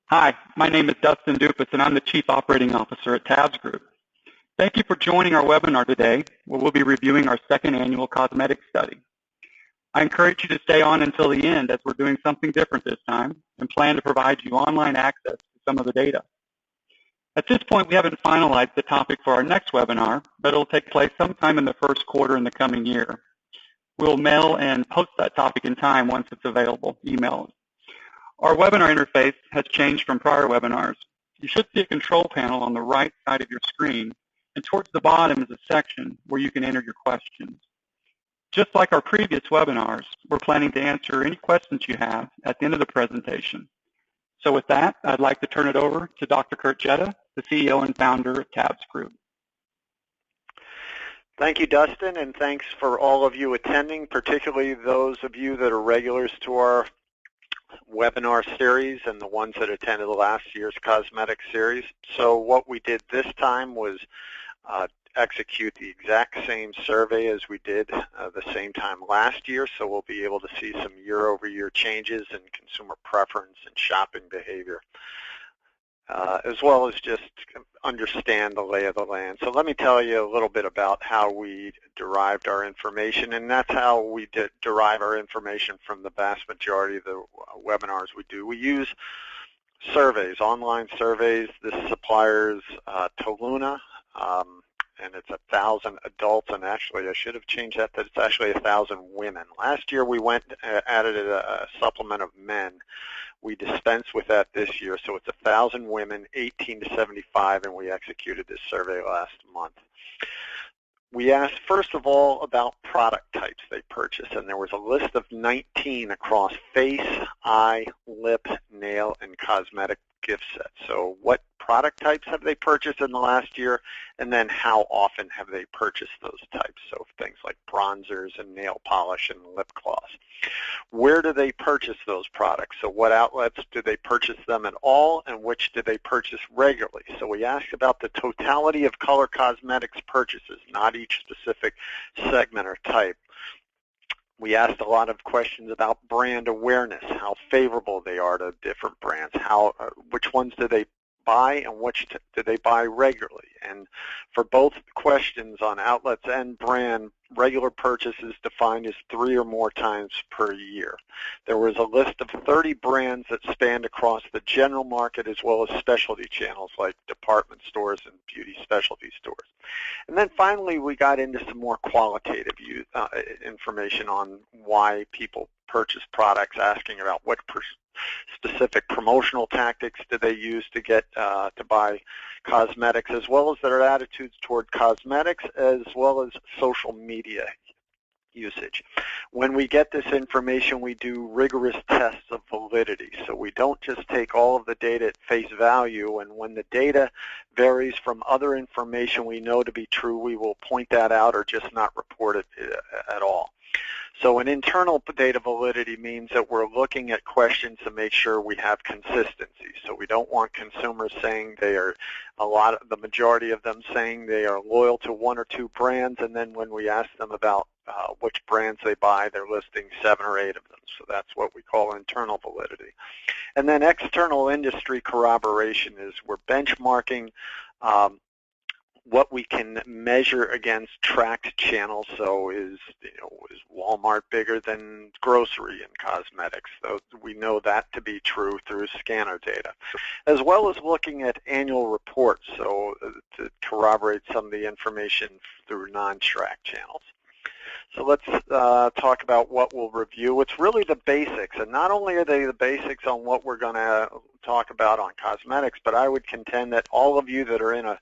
Hi, my name is Dustin Dupas, and I'm the Chief Operating Officer at Tabs Group. Thank you for joining our webinar today, where we'll be reviewing our second annual cosmetic study. I encourage you to stay on until the end, as we're doing something different this time and plan to provide you online access to some of the data. At this point, we haven't finalized the topic for our next webinar, but it'll take place sometime in the first quarter in the coming year. We'll mail and post that topic in time once it's available, email. Our webinar interface has changed from prior webinars. You should see a control panel on the right side of your screen, and towards the bottom is a section where you can enter your questions. Just like our previous webinars, we're planning to answer any questions you have at the end of the presentation. So with that, I'd like to turn it over to Dr. Kurt Jetta, the CEO and founder of Tabs Group. Thank you, Dustin, and thanks for all of you attending, particularly those of you that are regulars to our webinar series and the ones that attended last year's cosmetic series. So what we did this time was execute the exact same survey as we did the same time last year, so we'll be able to see some year-over-year changes in consumer preference and shopping behavior, as well as just understand the lay of the land. So let me tell you a little bit about how we derived our information, and that's how we derive our information from the vast majority of the webinars we do. We use surveys, online surveys. This supplier's Toluna, and it's 1,000 adults, and actually I should have changed that, it's actually 1,000 women. Last year we added a supplement of men. We dispensed with that this year, so it's 1,000 women, 18 to 75, and we executed this survey last month. We asked, first of all, about product types they purchase, and there was a list of 19 across face, eye, lip, nail, and cosmetic gift sets. So what product types have they purchased in the last year, and then how often have they purchased those types? So things like bronzers and nail polish and lip gloss. Where do they purchase those products? So what outlets do they purchase them at all, and which do they purchase regularly? So we asked about the totality of color cosmetics purchases, not each specific segment or type. We asked a lot of questions about brand awareness, how favorable they are to different brands, which ones do they buy and which do they buy regularly. And for both questions on outlets and brand, regular purchases defined as 3 or more times per year. There was a list of 30 brands that spanned across the general market as well as specialty channels like department stores and beauty specialty stores. And then finally we got into some more qualitative information on why people purchase products, asking about what specific promotional tactics do they use to get to buy cosmetics, as well as their attitudes toward cosmetics, as well as social media usage. When we get this information, we do rigorous tests of validity. So we don't just take all of the data at face value, and when the data varies from other information we know to be true, we will point that out or just not report it at all. So an internal data validity means that we're looking at questions to make sure we have consistency. So we don't want consumers saying the majority of them saying they are loyal to 1 or 2 brands, and then when we ask them about which brands they buy, they're listing 7 or 8 of them. So that's what we call internal validity. And then external industry corroboration is we're benchmarking what we can measure against tracked channels. So is Walmart bigger than grocery in cosmetics? So we know that to be true through scanner data, as well as looking at annual reports, so to corroborate some of the information through non-tracked channels. So let's talk about what we'll review. It's really the basics, and not only are they the basics on what we're going to talk about on cosmetics, but I would contend that all of you that are in a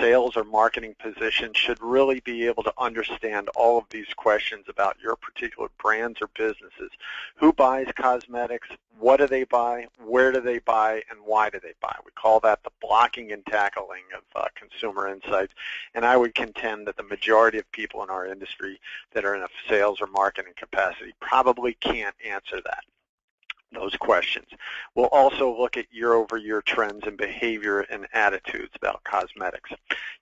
sales or marketing position should really be able to understand all of these questions about your particular brands or businesses. Who buys cosmetics? What do they buy? Where do they buy? And why do they buy? We call that the blocking and tackling of consumer insights, and I would contend that the majority of people in our industry that are in a sales or marketing capacity probably can't answer that. those questions. We'll also look at year-over-year trends in behavior and attitudes about cosmetics.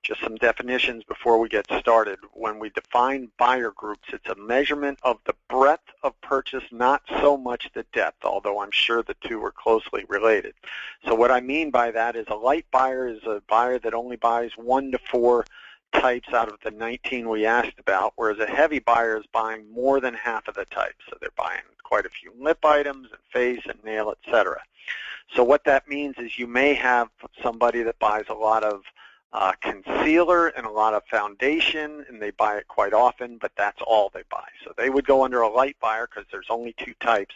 Just some definitions before we get started. When we define buyer groups, it's a measurement of the breadth of purchase, not so much the depth, although I'm sure the two are closely related. So what I mean by that is a light buyer is a buyer that only buys 1 to 4 types out of the 19 we asked about, whereas a heavy buyer is buying more than half of the types. So they're buying quite a few lip items and face and nail, etc. So what that means is you may have somebody that buys a lot of concealer and a lot of foundation, and they buy it quite often, but that's all they buy. So they would go under a light buyer because there's only 2 types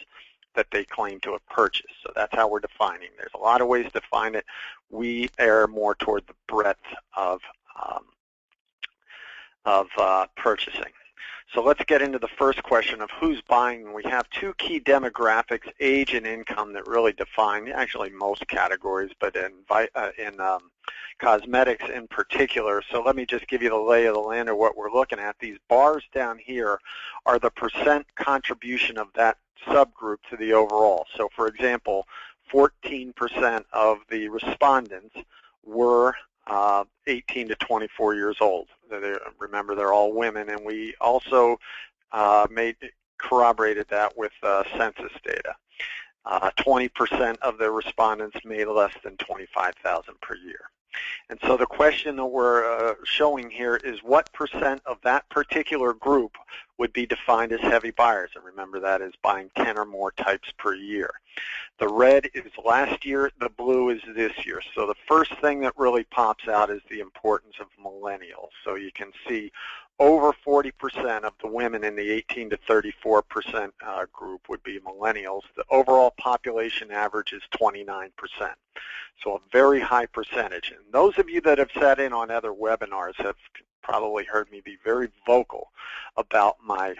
that they claim to have purchased. So that's how we're defining. There's a lot of ways to define it. We err more toward the breadth of purchasing. So let's get into the first question of who's buying. We have 2 key demographics, age and income, that really define actually most categories, but in cosmetics in particular. So let me just give you the lay of the land of what we're looking at. These bars down here are the percent contribution of that subgroup to the overall. So for example, 14% of the respondents were 18 to 24 years old. Remember, they're all women, and we also corroborated that with census data. 20% of the respondents made less than $25,000 per year. And so the question that we're showing here is what percent of that particular group would be defined as heavy buyers. And remember, that is buying 10 or more types per year. The red is last year, the blue is this year. So the first thing that really pops out is the importance of millennials. So you can see over 40% of the women in the 18 to 34% group would be millennials. The overall population average is 29%. So a very high percentage. And those of you that have sat in on other webinars have probably heard me be very vocal about my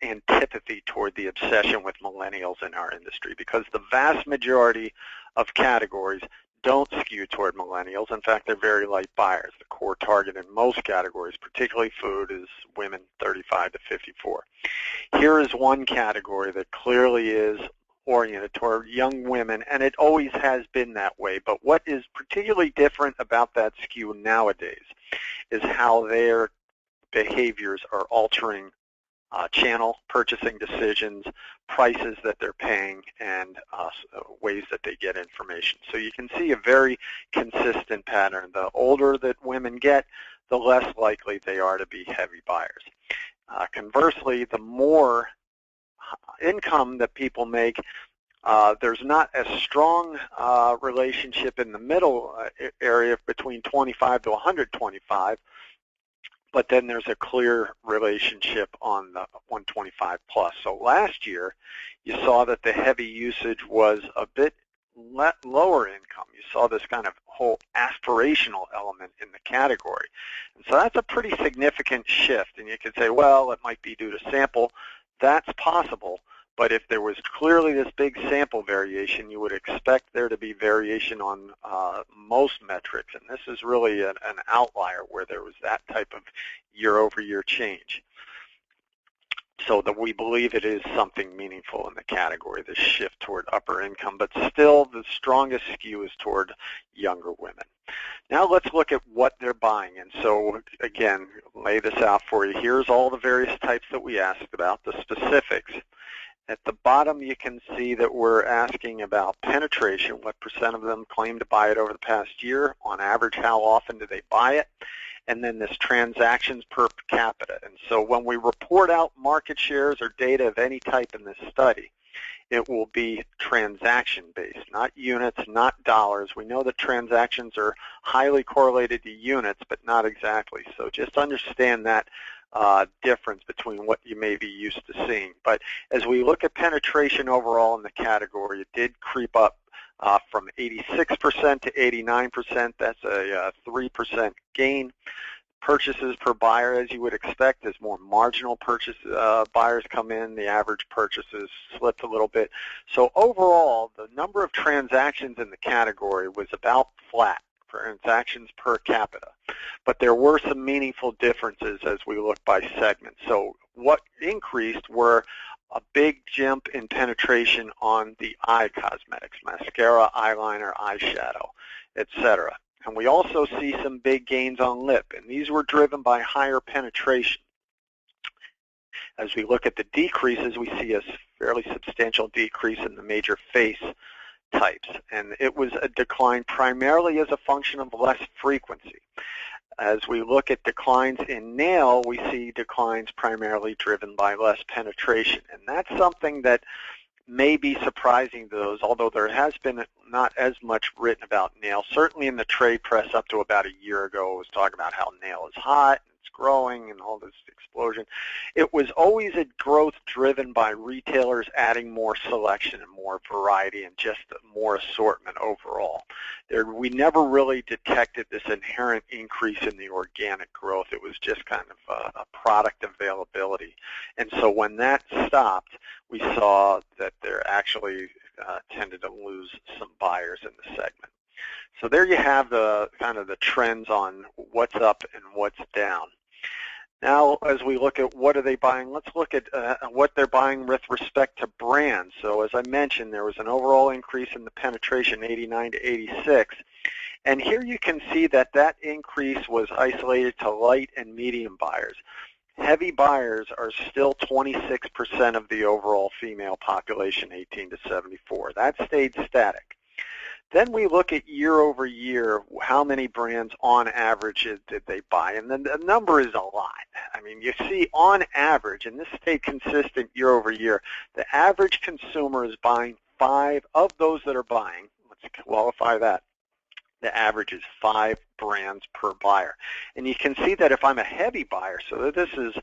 antipathy toward the obsession with millennials in our industry, because the vast majority of categories don't skew toward millennials. In fact, they're very light buyers. The core target in most categories, particularly food, is women 35 to 54. Here is one category that clearly is oriented toward young women, and it always has been that way. But what is particularly different about that skew nowadays is how their behaviors are altering channel purchasing decisions, prices that they're paying, and ways that they get information. So you can see a very consistent pattern. The older that women get, the less likely they are to be heavy buyers. Conversely, the more income that people make, there's not a strong relationship in the middle area between 25 to 125, but then there's a clear relationship on the 125 plus. So last year, you saw that the heavy usage was a bit lower income. You saw this kind of whole aspirational element in the category. And so that's a pretty significant shift. And you could say, well, it might be due to sample. That's possible. But if there was clearly this big sample variation, you would expect there to be variation on most metrics. And this is really an outlier where there was that type of year-over-year change. So that we believe it is something meaningful in the category, this shift toward upper income. But still, the strongest skew is toward younger women. Now let's look at what they're buying. And so, again, lay this out for you. Here's all the various types that we asked about, the specifics. At the bottom, you can see that we're asking about penetration, what percent of them claim to buy it over the past year. On average, how often do they buy it? And then this transactions per capita. And so when we report out market shares or data of any type in this study, it will be transaction-based, not units, not dollars. We know that transactions are highly correlated to units, but not exactly. So just understand that difference between what you may be used to seeing. But as we look at penetration overall in the category, it did creep up from 86% to 89%. That's a 3% gain. Purchases per buyer, as you would expect, as more marginal purchase buyers come in, the average purchases slipped a little bit. So overall, the number of transactions in the category was about flat, transactions per capita. But there were some meaningful differences as we look by segment. So what increased were a big jump in penetration on the eye cosmetics, mascara, eyeliner, eyeshadow, etc. And we also see some big gains on lip, and these were driven by higher penetration. As we look at the decreases, we see a fairly substantial decrease in the major face types, and it was a decline primarily as a function of less frequency. As we look at declines in nail, we see declines primarily driven by less penetration, and that's something that may be surprising to those, although there has been not as much written about nail. Certainly in the trade press up to about a year ago, it was talking about how nail is hot, and it's growing, and all this explosion. It was always a growth driven by retailers adding more selection and more variety and just more assortment overall. We never really detected this inherent increase in the organic growth. It was just kind of a product availability. And so when that stopped, we saw that there actually tended to lose some buyers in the segment. So there you have the kind of the trends on what's up and what's down. Now, as we look at what are they buying, let's look at what they're buying with respect to brands. So as I mentioned, there was an overall increase in the penetration, 89 to 86. And here you can see that that increase was isolated to light and medium buyers. Heavy buyers are still 26% of the overall female population, 18 to 74. That stayed static. Then we look at year over year, how many brands on average did they buy? And then the number is a lot. I mean, you see on average, and this stayed consistent year over year, the average consumer is buying 5 of those that are buying. Let's qualify that. The average is 5 brands per buyer. And you can see that if I'm a heavy buyer, so this is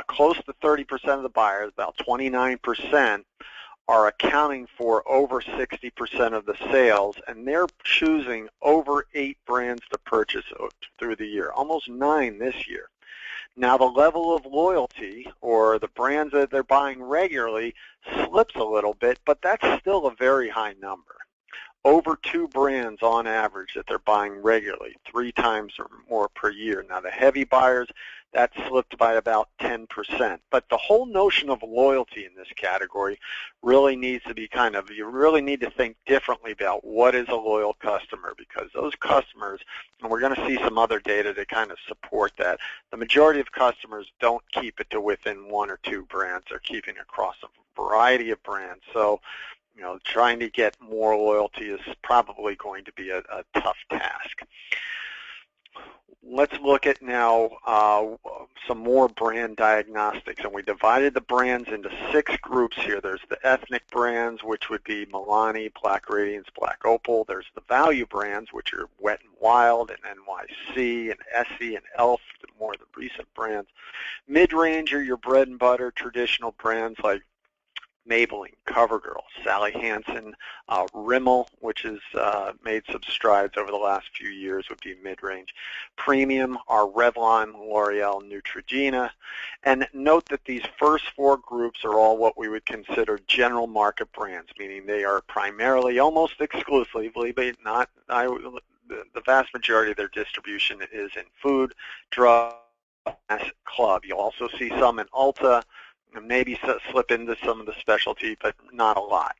close to 30% of the buyers, about 29%, are accounting for over 60% of the sales, and they're choosing over 8 brands to purchase through the year, almost 9 this year. Now the level of loyalty, or the brands that they're buying regularly, slips a little bit, but that's still a very high number. Over 2 brands on average that they're buying regularly, 3 times or more per year. Now the heavy buyers, that slipped by about 10%. But the whole notion of loyalty in this category really needs to be you really need to think differently about what is a loyal customer, because those customers, and we're going to see some other data to kind of support that, the majority of customers don't keep it to within 1 or 2 brands. They're keeping it across a variety of brands. So, trying to get more loyalty is probably going to be a tough task. Let's look at now some more brand diagnostics, and we divided the brands into 6 groups here. There's the ethnic brands, which would be Milani, Black Radiance, Black Opal. There's the value brands, which are Wet n Wild and NYC and Essie and Elf, the more the recent brands. Mid-range are your bread and butter traditional brands like Maybelline, CoverGirl, Sally Hansen, Rimmel, which has made some strides over the last few years, would be mid-range. Premium are Revlon, L'Oreal, Neutrogena. And note that these first 4 groups are all what we would consider general market brands, meaning they are primarily, almost exclusively, but not, the vast majority of their distribution is in food, drug, mass, club. You'll also see some in Ulta, and maybe slip into some of the specialty, but not a lot,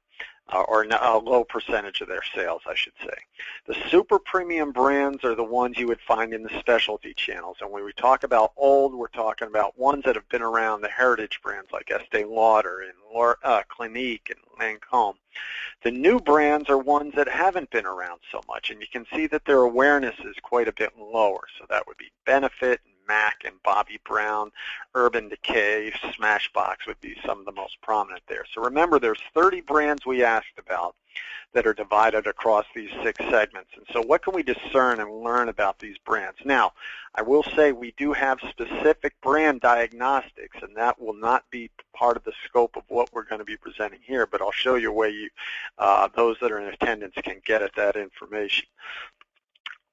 or a low percentage of their sales, I should say. The super premium brands are the ones you would find in the specialty channels. And when we talk about old, we're talking about ones that have been around, the heritage brands like Estee Lauder and Clinique and Lancôme. The new brands are ones that haven't been around so much, and you can see that their awareness is quite a bit lower. So that would be Benefit, MAC, and Bobbi Brown. Urban Decay, Smashbox would be some of the most prominent there. So remember, there's 30 brands we asked about that are divided across these 6 segments. And so what can we discern and learn about these brands? Now, I will say we do have specific brand diagnostics, and that will not be part of the scope of what we're going to be presenting here, but I'll show you where those that are in attendance can get at that information.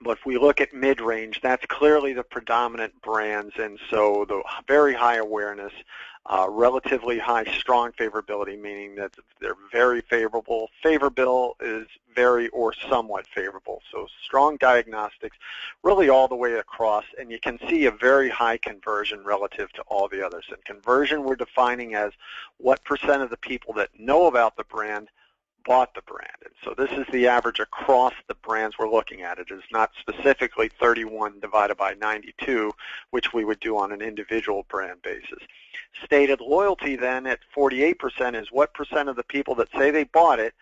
But if we look at mid-range, that's clearly the predominant brands, and so the very high awareness, relatively high strong favorability, meaning that they're very favorable. Favorable is very or somewhat favorable. So strong diagnostics really all the way across, and you can see a very high conversion relative to all the others. And conversion we're defining as what percent of the people that know about the brand bought the brand. And so this is the average across the brands we're looking at. It is not specifically 31 divided by 92, which we would do on an individual brand basis. Stated loyalty then at 48% is what percent of the people that say they bought it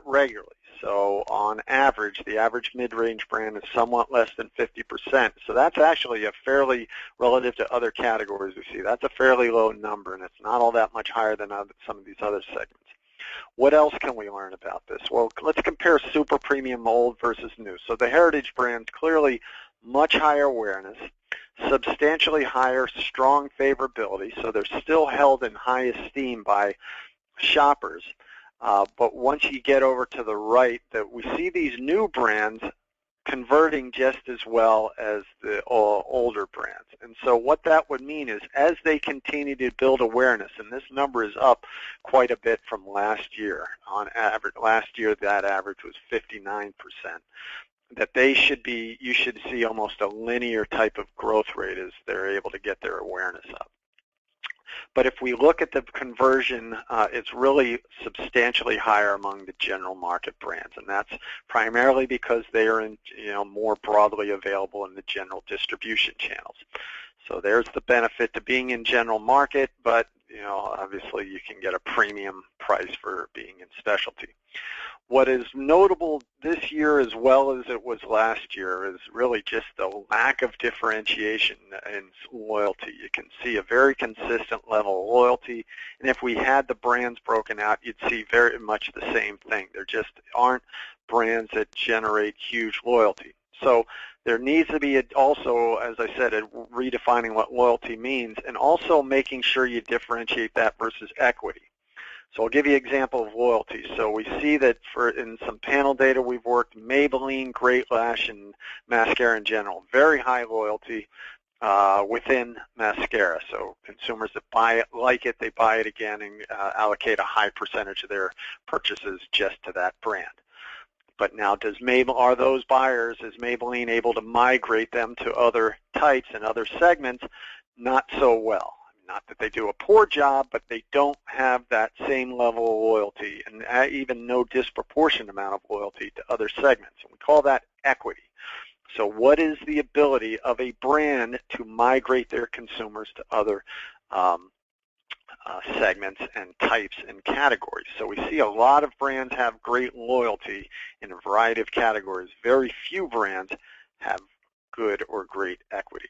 regularly. So on average, the average mid-range brand is somewhat less than 50%. So that's actually a fairly, relative to other categories we see, that's a fairly low number, and it's not all that much higher than some of these other segments. What else can we learn about this? Well, let's compare super premium old versus new. So the heritage brands, clearly much higher awareness, substantially higher strong favorability, so they're still held in high esteem by shoppers. But once you get over to the right, that we see these new brands converting just as well as the older brands. And so what that would mean is as they continue to build awareness, and this number is up quite a bit from last year. On average, last year that average was 59%. That you should see almost a linear type of growth rate as they're able to get their awareness up. But if we look at the conversion, it's really substantially higher among the general market brands, and that's primarily because they are more broadly available in the general distribution channels. So there's the benefit to being in general market, but obviously you can get a premium price for being in specialty. What is notable this year as well as it was last year is really just the lack of differentiation in loyalty. You can see a very consistent level of loyalty, and if we had the brands broken out, you'd see very much the same thing. There just aren't brands that generate huge loyalty. So there needs to be also, as I said, redefining what loyalty means, and also making sure you differentiate that versus equity. So I'll give you an example of loyalty. So we see that in some panel data we've worked, Maybelline, Great Lash, and mascara in general, very high loyalty within mascara. So consumers that buy it, like it, they buy it again and allocate a high percentage of their purchases just to that brand. But now are those buyers, is Maybelline able to migrate them to other types and other segments? Not so well. Not that they do a poor job, but they don't have that same level of loyalty and even no disproportionate amount of loyalty to other segments. And we call that equity. So what is the ability of a brand to migrate their consumers to other segments and types and categories? So we see a lot of brands have great loyalty in a variety of categories. Very few brands have good or great equity.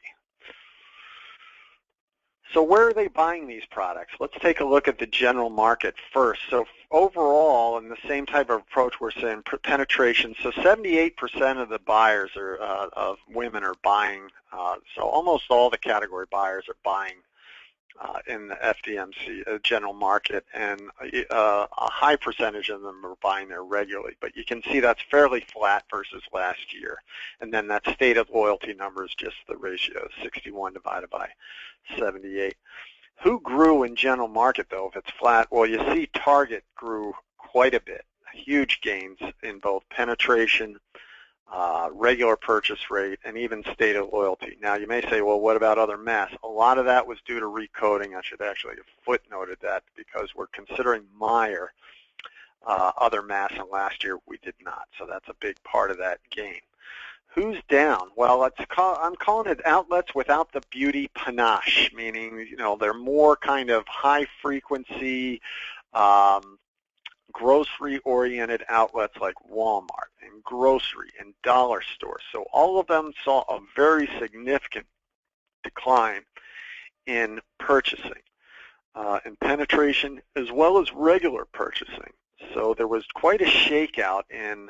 So where are they buying these products? Let's take a look at the general market first. So overall, in the same type of approach, we're saying penetration. So 78% of the buyers of women are buying, so almost all the category buyers are buying in the FDMC general market, and a high percentage of them are buying there regularly. But you can see that's fairly flat versus last year. And then that stated loyalty number is just the ratio, 61 divided by 78. Who grew in general market, though, if it's flat? Well, you see Target grew quite a bit, huge gains in both penetration, regular purchase rate, and even stated loyalty. Now, you may say, well, what about other mass? A lot of that was due to recoding. I should actually have footnoted that because we're considering Meyer other mass, and last year we did not. So that's a big part of that gain. Who's down? Well, I'm calling it outlets without the beauty panache, meaning they're more kind of high-frequency, grocery-oriented outlets like Walmart and grocery and dollar stores. So all of them saw a very significant decline in purchasing, in penetration, as well as regular purchasing. So there was quite a shakeout in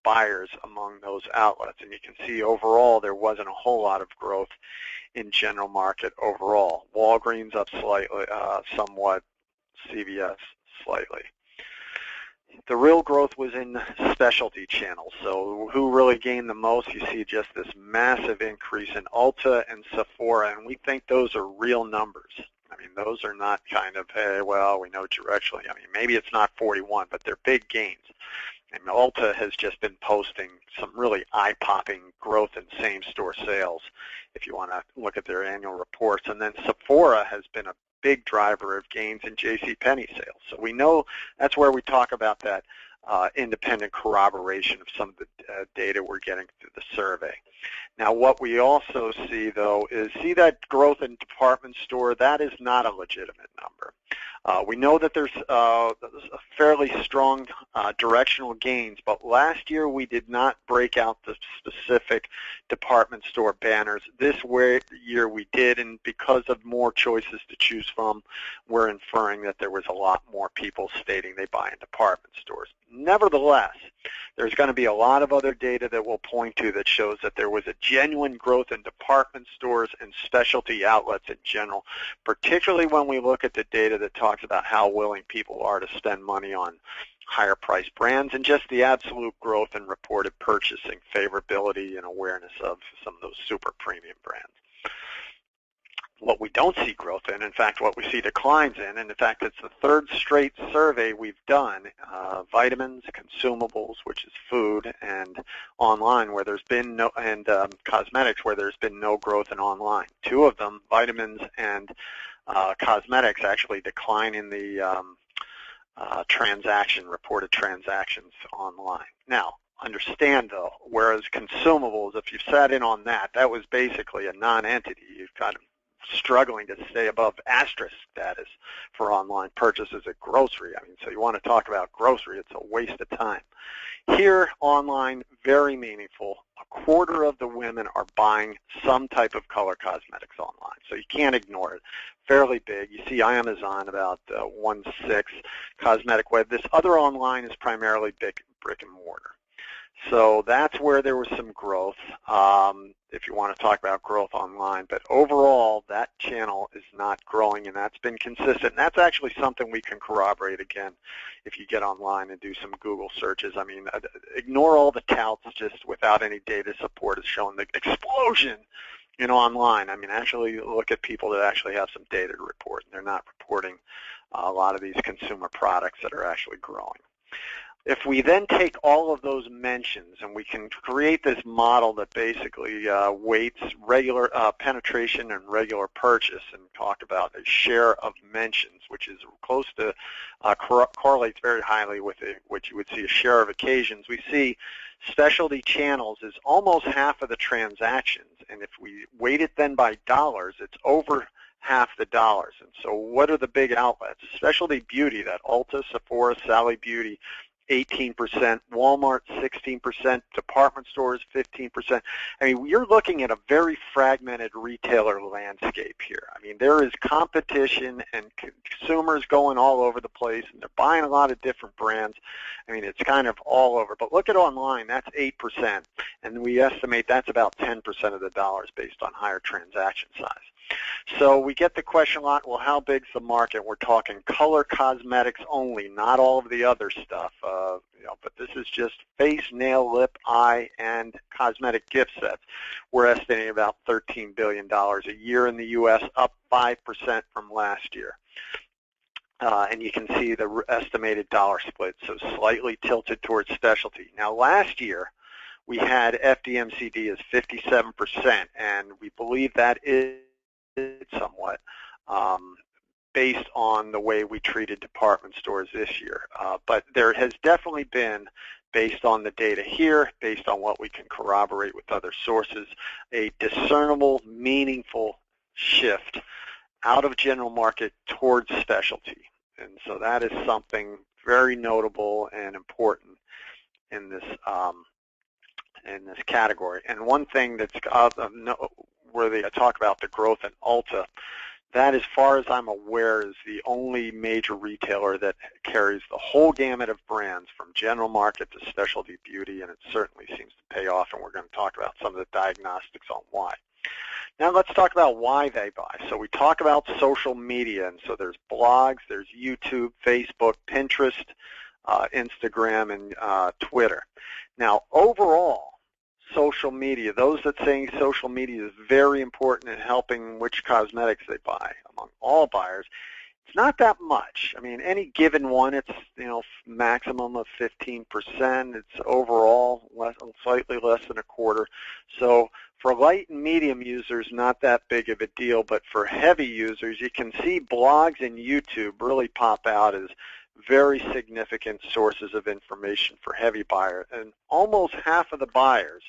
buyers among those outlets, and you can see overall there wasn't a whole lot of growth in general market overall. Walgreens up slightly, somewhat, CVS slightly. The real growth was in specialty channels. So who really gained the most? You see just this massive increase in Ulta and Sephora, and we think those are real numbers. I mean, those are not kind of, hey, well, we know directionally. I mean, maybe it's not 41, but they're big gains. And Ulta has just been posting some really eye-popping growth in same-store sales if you want to look at their annual reports. And then Sephora has been a big driver of gains in JCPenney sales. So we know that's where we talk about that independent corroboration of some of the data we're getting through the survey. Now, what we also see, though, is that growth in department store, that is not a legitimate number. We know that there's a fairly strong directional gains, but last year we did not break out the specific department store banners. This year we did, and because of more choices to choose from, we're inferring that there was a lot more people stating they buy in department stores. Nevertheless, there's going to be a lot of other data that we'll point to that shows that there was a genuine growth in department stores and specialty outlets in general, particularly when we look at the data that talks about how willing people are to spend money on higher priced brands and just the absolute growth in reported purchasing favorability and awareness of some of those super premium brands. What we don't see growth in fact, what we see declines in, and in fact, it's the third straight survey we've done, vitamins, consumables, which is food, and online, where there's been no, and cosmetics, where there's been no growth in online. Two of them, vitamins and cosmetics, actually decline in the reported transactions online. Now, understand, though, whereas consumables, if you've sat in on that, that was basically a non-entity. You've got struggling to stay above asterisk status for online purchases at grocery. I mean, so you want to talk about grocery, it's a waste of time. Here, online, very meaningful. A quarter of the women are buying some type of color cosmetics online, so you can't ignore it. Fairly big. You see Amazon about 1/6, cosmetic web. This other online is primarily brick and mortar. So that's where there was some growth, if you want to talk about growth online. But overall, that channel is not growing, and that's been consistent. And that's actually something we can corroborate, again, if you get online and do some Google searches. I mean, ignore all the touts just without any data support is showing the explosion in online. I mean, actually look at people that actually have some data to report, and they're not reporting a lot of these consumer products that are actually growing. If we then take all of those mentions and we can create this model that basically weights regular penetration and regular purchase and talk about a share of mentions, which is close to, correlates very highly with what you would see a share of occasions, we see specialty channels is almost half of the transactions. And if we weight it then by dollars, it's over half the dollars. And so what are the big outlets? Specialty beauty, that Ulta, Sephora, Sally Beauty, 18%, Walmart 16%, department stores 15%. I mean, you're looking at a very fragmented retailer landscape here. I mean, there is competition and consumers going all over the place, and they're buying a lot of different brands. I mean, it's kind of all over. But look at online, that's 8%, and we estimate that's about 10% of the dollars based on higher transaction size. So we get the question a lot, well, how big's the market? We're talking color cosmetics only, not all of the other stuff. But this is just face, nail, lip, eye, and cosmetic gift sets. We're estimating about $13 billion a year in the U.S., up 5% from last year. And you can see the estimated dollar split, so slightly tilted towards specialty. Now, last year, we had FDMCD as 57%, and we believe that is somewhat based on the way we treated department stores this year. But there has definitely been, based on the data here, based on what we can corroborate with other sources, a discernible, meaningful shift out of general market towards specialty. And so that is something very notable and important in this category. And one thing that's worthy, I talk about the growth in Ulta. That, as far as I'm aware, is the only major retailer that carries the whole gamut of brands from general market to specialty beauty, and it certainly seems to pay off, and we're going to talk about some of the diagnostics on why. Now let's talk about why they buy. So we talk about social media, and so there's blogs, there's YouTube, Facebook, Pinterest, Instagram and Twitter. Now, overall, social media, those that saying social media is very important in helping which cosmetics they buy among all buyers. It's not that much. I mean, any given one, it's maximum of 15%. It's overall slightly less than a quarter. So for light and medium users, not that big of a deal. But for heavy users, you can see blogs and YouTube really pop out as very significant sources of information for heavy buyers. And almost half of the buyers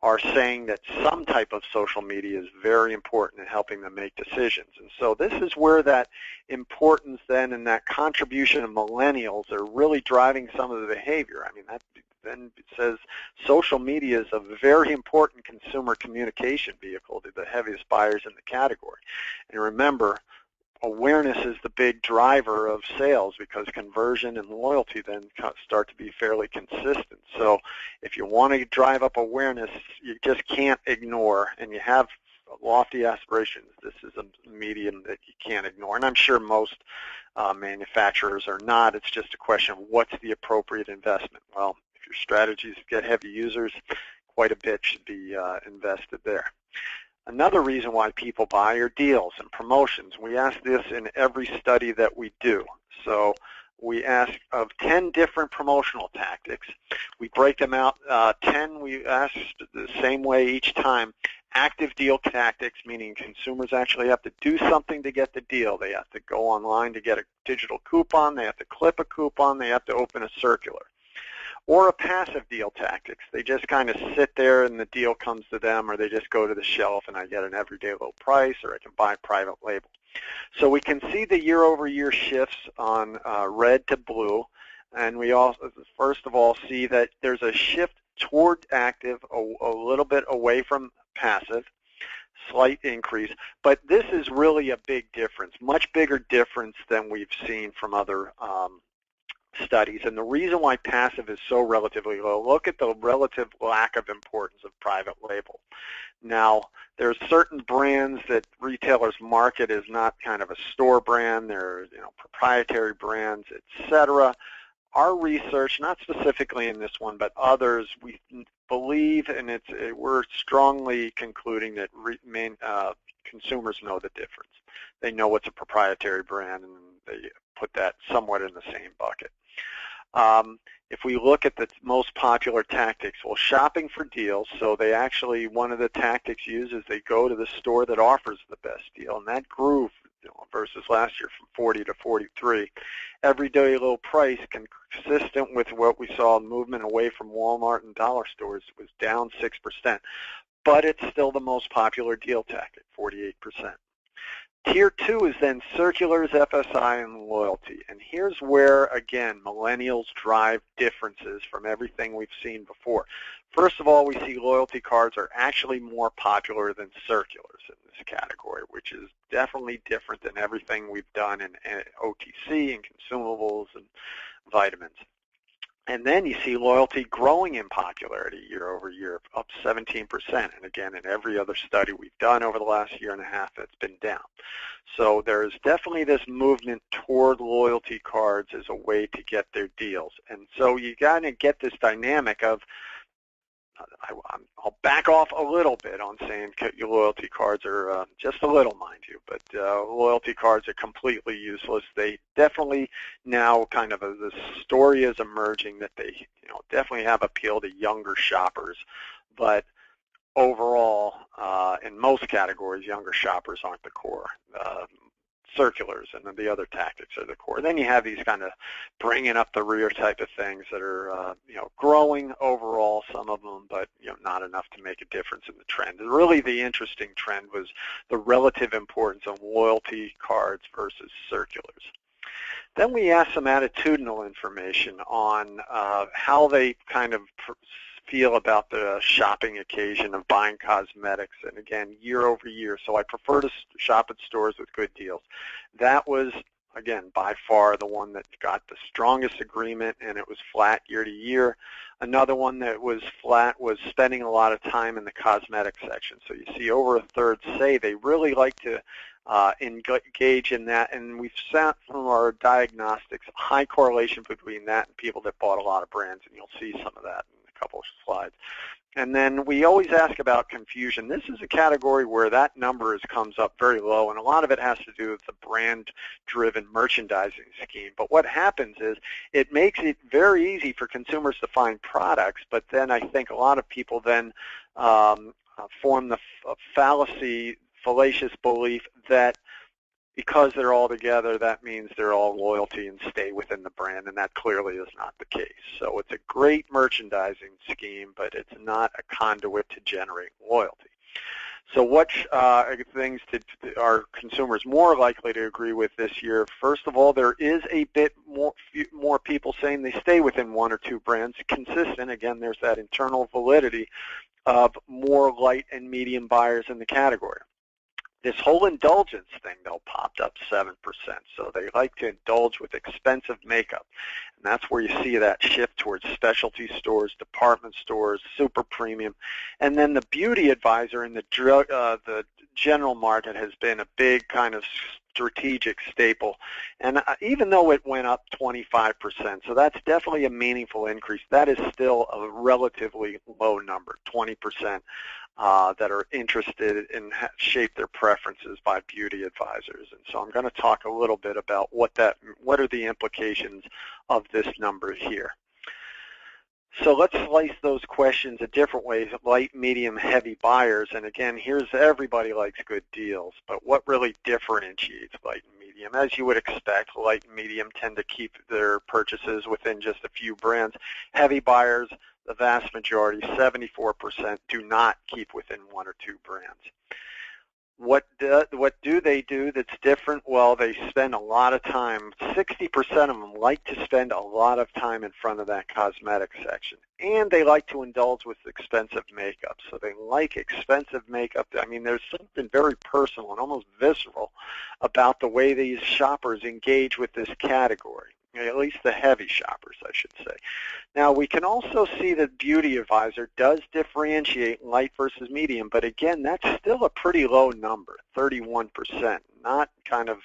are saying that some type of social media is very important in helping them make decisions. And so this is where that importance then and that contribution of millennials are really driving some of the behavior. I mean, that then says social media is a very important consumer communication vehicle to the heaviest buyers in the category. And remember, awareness is the big driver of sales because conversion and loyalty then start to be fairly consistent. So if you want to drive up awareness, you just can't ignore, and you have lofty aspirations, this is a medium that you can't ignore. And I'm sure most manufacturers are not. It's just a question of what's the appropriate investment. Well, if your strategy is to get heavy users, quite a bit should be invested there. Another reason why people buy are deals and promotions. We ask this in every study that we do. So we ask of 10 different promotional tactics. We break them out. 10 we ask the same way each time. Active deal tactics, meaning consumers actually have to do something to get the deal. They have to go online to get a digital coupon. They have to clip a coupon. They have to open a circular. Or a passive deal tactics. They just kind of sit there and the deal comes to them, or they just go to the shelf and I get an everyday low price, or I can buy private label. So we can see the year-over-year shifts on red to blue, and we also, first of all, see that there's a shift toward active, a little bit away from passive, slight increase, but this is really a big difference, much bigger difference than we've seen from other studies. And the reason why passive is so relatively low, look at the relative lack of importance of private label. Now, there's certain brands that retailers market as not kind of a store brand. They're proprietary brands, etc. Our research, not specifically in this one, but others, we believe, and we're strongly concluding that consumers know the difference. They know it's a proprietary brand, and they put that somewhat in the same bucket. If we look at the most popular tactics, well, shopping for deals, so they actually, one of the tactics used is they go to the store that offers the best deal, and that grew versus last year from 40 to 43. Everyday low price, consistent with what we saw, movement away from Walmart and dollar stores, was down 6%, but it's still the most popular deal tactic, 48%. Tier 2 is then circulars, FSI, and loyalty. And here's where, again, millennials drive differences from everything we've seen before. First of all, we see loyalty cards are actually more popular than circulars in this category, which is definitely different than everything we've done in OTC and consumables and vitamins. And then you see loyalty growing in popularity year over year, up 17%. And again, in every other study we've done over the last year and a half, it's been down. So there's definitely this movement toward loyalty cards as a way to get their deals. And so you got to get this dynamic of, I'll back off a little bit on saying your loyalty cards are just a little, mind you, but loyalty cards are completely useless. They definitely now kind of the story is emerging that they definitely have appeal to younger shoppers, but overall, in most categories, younger shoppers aren't the core. Circulars and the other tactics are the core. Then you have these kind of bringing up the rear type of things that are growing overall, some of them, but not enough to make a difference in the trend. And really the interesting trend was the relative importance of loyalty cards versus circulars. Then we asked some attitudinal information on how they kind of feel about the shopping occasion of buying cosmetics, and again, year over year. So I prefer to shop at stores with good deals. That was, again, by far the one that got the strongest agreement, and it was flat year to year. Another one that was flat was spending a lot of time in the cosmetic section. So you see over a third say they really like to engage in that, and we've found from our diagnostics a high correlation between that and people that bought a lot of brands, and you'll see some of that in a couple of slides. And then we always ask about confusion. This is a category where that number comes up very low, and a lot of it has to do with the brand-driven merchandising scheme. But what happens is it makes it very easy for consumers to find products, but then I think a lot of people then form the fallacious belief that because they're all together, that means they're all loyalty and stay within the brand, and that clearly is not the case. So it's a great merchandising scheme, but it's not a conduit to generate loyalty. So what things are consumers more likely to agree with this year? First of all, there is a bit more people saying they stay within one or two brands. Consistent, again, there's that internal validity of more light and medium buyers in the category. This whole indulgence thing, though, popped up 7%. So they like to indulge with expensive makeup. And that's where you see that shift towards specialty stores, department stores, super premium. And then the beauty advisor in the general market has been a big kind of strategic staple. And even though it went up 25%, so that's definitely a meaningful increase, that is still a relatively low number, 20%. That are interested in shape their preferences by beauty advisors. And so I'm going to talk a little bit about what are the implications of this number here. So let's slice those questions a different way, light, medium, heavy buyers. And again, here's everybody likes good deals, but what really differentiates light and medium? As you would expect, light and medium tend to keep their purchases within just a few brands. Heavy buyers, the vast majority, 74%, do not keep within one or two brands. What do they do that's different? Well, they spend a lot of time. 60% of them like to spend a lot of time in front of that cosmetic section. And they like to indulge with expensive makeup. So they like expensive makeup. I mean, there's something very personal and almost visceral about the way these shoppers engage with this category. At least the heavy shoppers, I should say. Now, we can also see that Beauty Advisor does differentiate light versus medium, but again, that's still a pretty low number, 31%, not kind of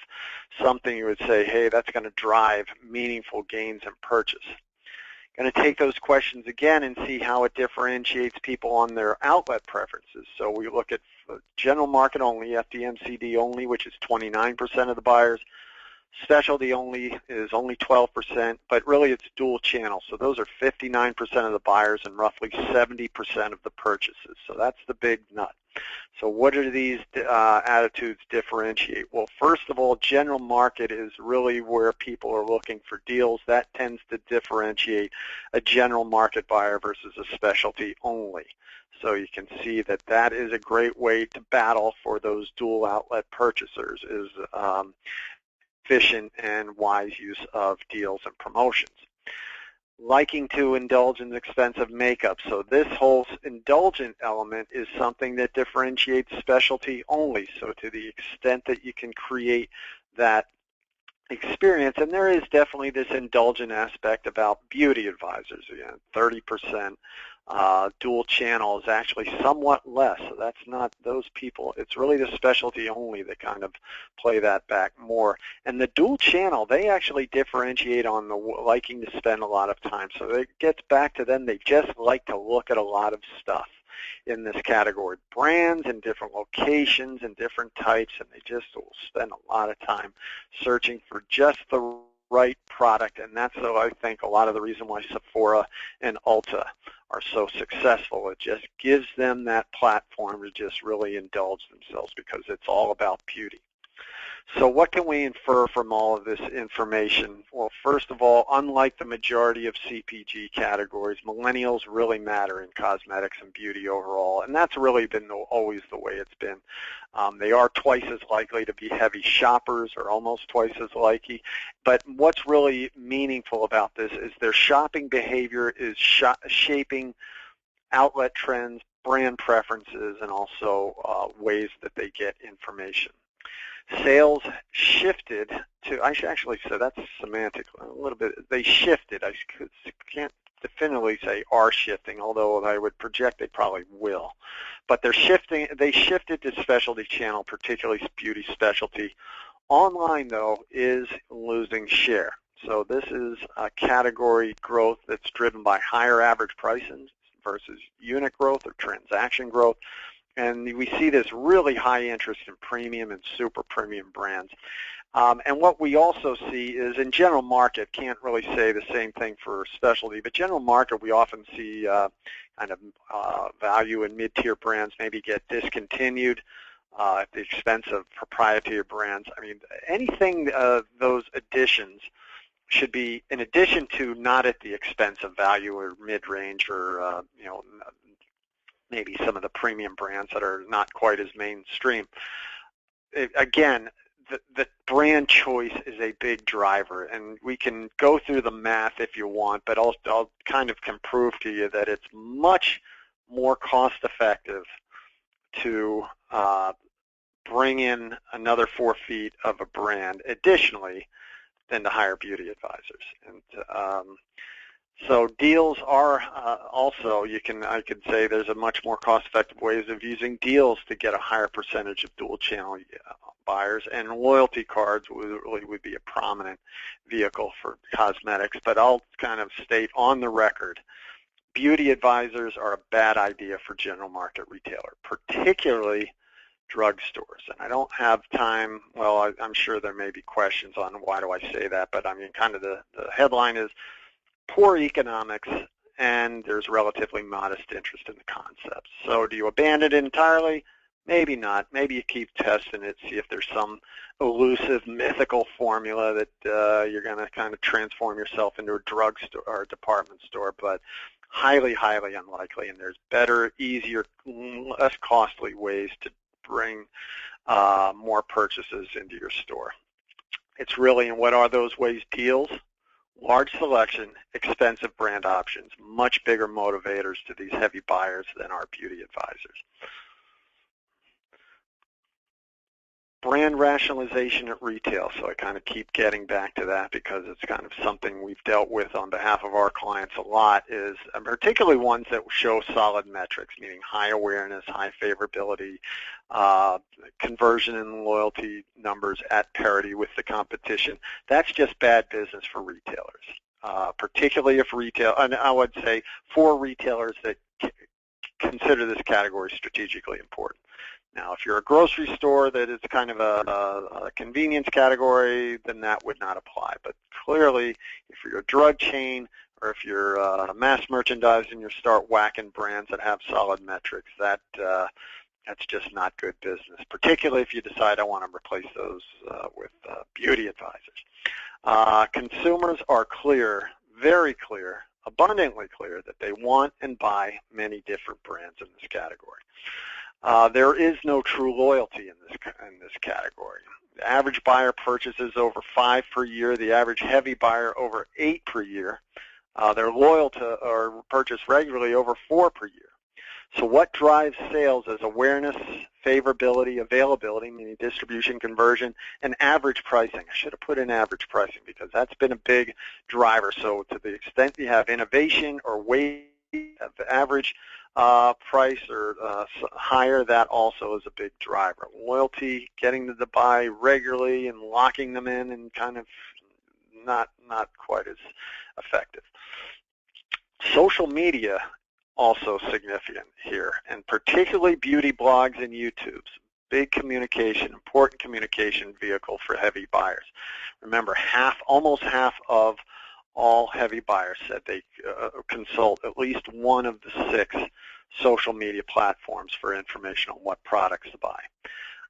something you would say, hey, that's going to drive meaningful gains in purchase. Going to take those questions again and see how it differentiates people on their outlet preferences. So we look at general market only, FDMCD only, which is 29% of the buyers. Specialty only is only 12%, but really it's dual channel. So those are 59% of the buyers and roughly 70% of the purchases. So that's the big nut. So what do these attitudes differentiate? Well, first of all, general market is really where people are looking for deals. That tends to differentiate a general market buyer versus a specialty only. So you can see that that is a great way to battle for those dual outlet purchasers, is efficient and wise use of deals and promotions. Liking to indulge in expensive makeup. So this whole indulgent element is something that differentiates specialty only. So to the extent that you can create that experience, and there is definitely this indulgent aspect about beauty advisors. Again, 30%. Dual channel is actually somewhat less, so that's not those people. It's really the specialty only that kind of play that back more. And the dual channel, they actually differentiate on the liking to spend a lot of time. So it gets back to them. They just like to look at a lot of stuff in this category, brands and different locations and different types, and they just will spend a lot of time searching for just the right product. And that's, I think, a lot of the reason why Sephora and Ulta are so successful. It just gives them that platform to just really indulge themselves because it's all about beauty. So what can we infer from all of this information? Well, first of all, unlike the majority of CPG categories, millennials really matter in cosmetics and beauty overall, and that's really been always the way it's been. They are twice as likely to be heavy shoppers, or almost twice as likely, but what's really meaningful about this is their shopping behavior is shaping outlet trends, brand preferences, and also ways that they get information. Sales shifted to, I should actually say that's semantic a little bit. They shifted. I can't definitively say are shifting, although I would project they probably will. But they're shifting. They shifted to specialty channel, particularly beauty specialty. Online, though, is losing share. So this is a category growth that's driven by higher average prices versus unit growth or transaction growth. And we see this really high interest in premium and super premium brands. And what we also see is in general market, can't really say the same thing for specialty, but general market we often see kind of value and mid-tier brands maybe get discontinued at the expense of proprietary brands. I mean, anything, those additions should be in addition to, not at the expense of value or mid-range or, you know, maybe some of the premium brands that are not quite as mainstream. Again, the brand choice is a big driver, and we can go through the math if you want, but I'll kind of can prove to you that it's much more cost-effective to bring in another 4 feet of a brand additionally than to hire beauty advisors. And so deals are also, I could say there's a much more cost-effective ways of using deals to get a higher percentage of dual-channel buyers, and loyalty cards would be a prominent vehicle for cosmetics. But I'll kind of state on the record, beauty advisors are a bad idea for general market retailer, particularly drugstores. And I don't have time, well, I'm sure there may be questions on why do I say that, but I mean kind of the headline is poor economics, and there's relatively modest interest in the concepts. So do you abandon it entirely? Maybe not. Maybe you keep testing it, see if there's some elusive, mythical formula that you're going to kind of transform yourself into a drugstore or a department store, but highly, highly unlikely, and there's better, easier, less costly ways to bring more purchases into your store. It's really, and what are those ways? Deals, large selection, expensive brand options, much bigger motivators to these heavy buyers than our beauty advisors. Brand rationalization at retail, so I kind of keep getting back to that because it's kind of something we've dealt with on behalf of our clients a lot, is particularly ones that show solid metrics, meaning high awareness, high favorability, conversion and loyalty numbers at parity with the competition. That's just bad business for retailers, particularly if retail, and I would say for retailers that consider this category strategically important. Now, if you're a grocery store that is kind of a convenience category, then that would not apply. But clearly, if you're a drug chain or if you're mass merchandise and you start whacking brands that have solid metrics, that's just not good business, particularly if you decide I want to replace those with beauty advisors. Consumers are clear, very clear, abundantly clear that they want and buy many different brands in this category. There is no true loyalty in this category. The average buyer purchases over 5 per year. The average heavy buyer over 8 per year. They're loyal to or purchase regularly over 4 per year. So what drives sales is awareness, favorability, availability, meaning distribution, conversion, and average pricing. I should have put in average pricing because that's been a big driver. So to the extent you have innovation or weight of the average price or higher, that also is a big driver. Loyalty, getting them to buy regularly and locking them in, and kind of not quite as effective. Social media also significant here, and particularly beauty blogs and YouTubes. Big communication, important communication vehicle for heavy buyers. Remember, almost half of all heavy buyers said they consult at least one of the 6 social media platforms for information on what products to buy.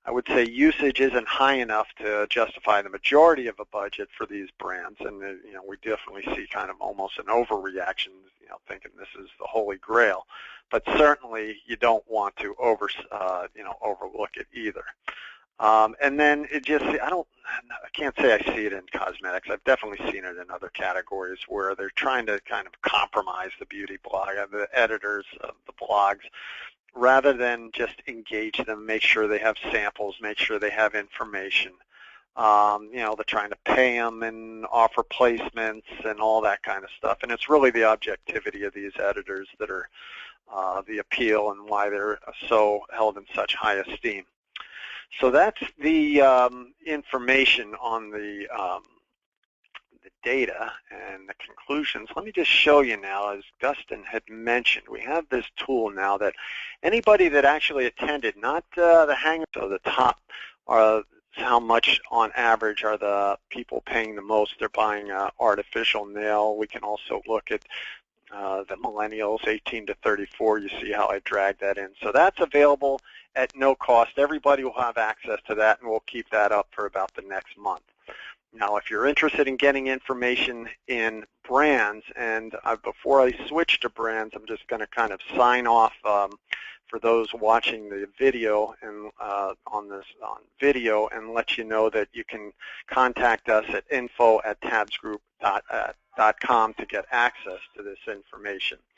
I would say usage isn't high enough to justify the majority of a budget for these brands, and we definitely see kind of almost an overreaction, thinking this is the holy grail. But certainly you don't want to overlook it either. And then it just, I can't say I see it in cosmetics. I've definitely seen it in other categories where they're trying to kind of compromise the beauty blog, the editors of the blogs, rather than just engage them, make sure they have samples, make sure they have information. They're trying to pay them and offer placements and all that kind of stuff. And it's really the objectivity of these editors that are the appeal and why they're so held in such high esteem. So that's the information on the data and the conclusions. Let me just show you now, as Dustin had mentioned, we have this tool now that anybody that actually attended, not the hangers, so the top are how much on average are the people paying the most. They're buying artificial nail. We can also look at the millennials, 18 to 34. You see how I drag that in. So that's available at no cost. Everybody will have access to that, and we'll keep that up for about the next month. Now, if you're interested in getting information in brands, and before I switch to brands, I'm just going to kind of sign off for those watching the video and on video, and let you know that you can contact us at info@tabsgroup.com to get access to this information.